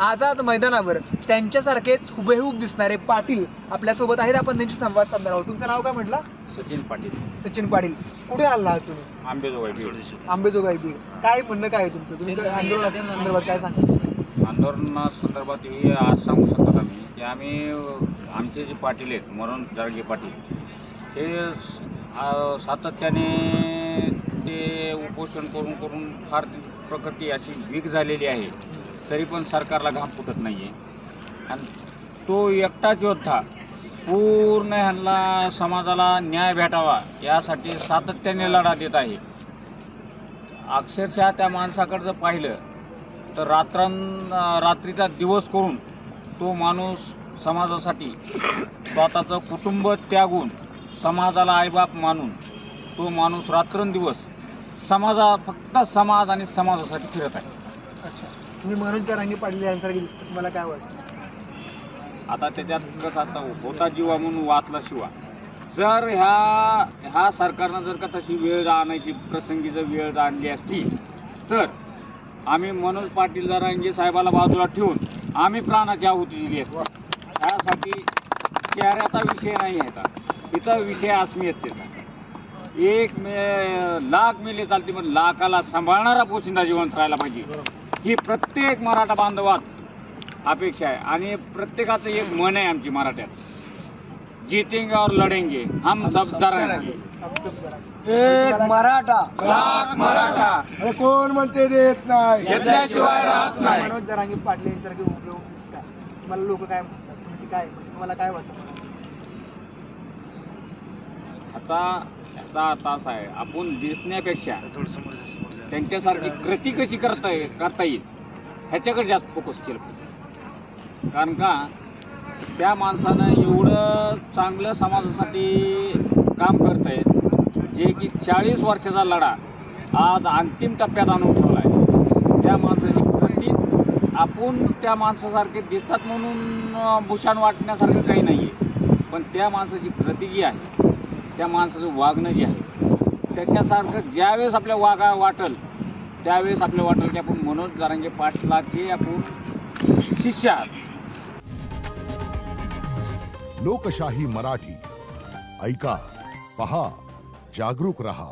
आझाद मैदानावर त्यांच्यासारखेच हुबेहूब दिसणारे पाटील आपल्यासोबत आहेत. आपण त्यांची संवाद साधणार आहोत. तुमचं नाव काय म्हटलं? सचिन पाटील. सचिन पाटील. कुठे आला आहात तुम्ही? आंबेजोगाई बीड. काय म्हणणं काय आहे तुमचं? तुम्ही आंदोलनाच्या संदर्भात काय सांगा? आंदोलनासंदर्भात हे आज सांगू शकतात आम्ही की आम्ही आमचे जे पाटील आहेत मनोज जरांगे पाटील हे सातत्याने ते उपोषण करून करून फार प्रकृती अशी वीक झालेली आहे, तरी पण सरकारला घाम फुटत नाही आहे. आणि तो एकटाच योद्धा पूर्ण ह्यांना समाजाला न्याय भेटावा यासाठी सातत्याने लढा देत आहे. अक्षरशः त्या माणसाकडं जर पाहिलं तर रात्रीचा दिवस करून तो माणूस समाजासाठी स्वतःचं कुटुंब त्यागून समाजाला आईबाप मानून तो माणूस रात्रंदिवस फक्त समाज आणि समाजासाठी फिरत आहे. अच्छा, तुम्ही मनोज जरांगे पाटील यांसारखे दिसतं, तुम्हाला काय वाटतं? आता त्याच्यात कसं आता होता जीवा म्हणून वाचला शिवा. जर ह्या सरकारनं जर का तशी वेळ आणायची प्रसंगी जर वेळ आणली असती तर आम्ही मनोज पाटील जरांगे साहेबाला बाजूला ठेवून आम्ही प्राणाची आहुती दिली असती. त्यासाठी चेहऱ्याचा विषय नाही आहे, इथं विषय अस्मितेचा. लाख मेले चालते पण लाखाला सांभाळणारा पोशिंदा जिवंत राहायला पाहिजे ही प्रत्येक मराठा बांधवात अपेक्षा आहे. आणि प्रत्येकाचं एक मन आहे आमची मराठ्यात, जीतेंगे और लढेंगे हम सब जरांगे. एक मराठा लाख मराठा. अरे कोण म्हणते देत नाही, घेतल्याशिवाय राहत नाही. मनोज जरांगे पाटील यांसारखे उपयोग दिसतात, तुम्हाला लोक काय म्हणतात? तुमची काय, तुम्हाला काय वाटतं? आता असं आहे, आपण दिसण्यापेक्षा त्यांच्यासारखी कृती कशी करता येईल ह्याच्याकडे जास्त फोकस केलं पाहिजे. कारण का त्या माणसानं एवढं चांगलं समाजासाठी काम करत आहे जे की 40 वर्षाचा लढा आज अंतिम टप्प्यात आणून ठेवला आहे. त्या माणसाची कृती आपण त्या माणसासारखे दिसतात म्हणून भूषण वाटण्यासारखं काही नाही आहे, पण त्या माणसाची कृती जी आहे, त्या माणसाचं वागणं जे आहे त्याच्यासारखं ज्यावेळेस आपल्या वाटेल त्यावेळेस आपल्या वाटेल की आपण मनोज जरांगे पाटलाचे आपण शिष्य आहात. लोकशाही मराठी ऐका, पहा, जागरूक रहा.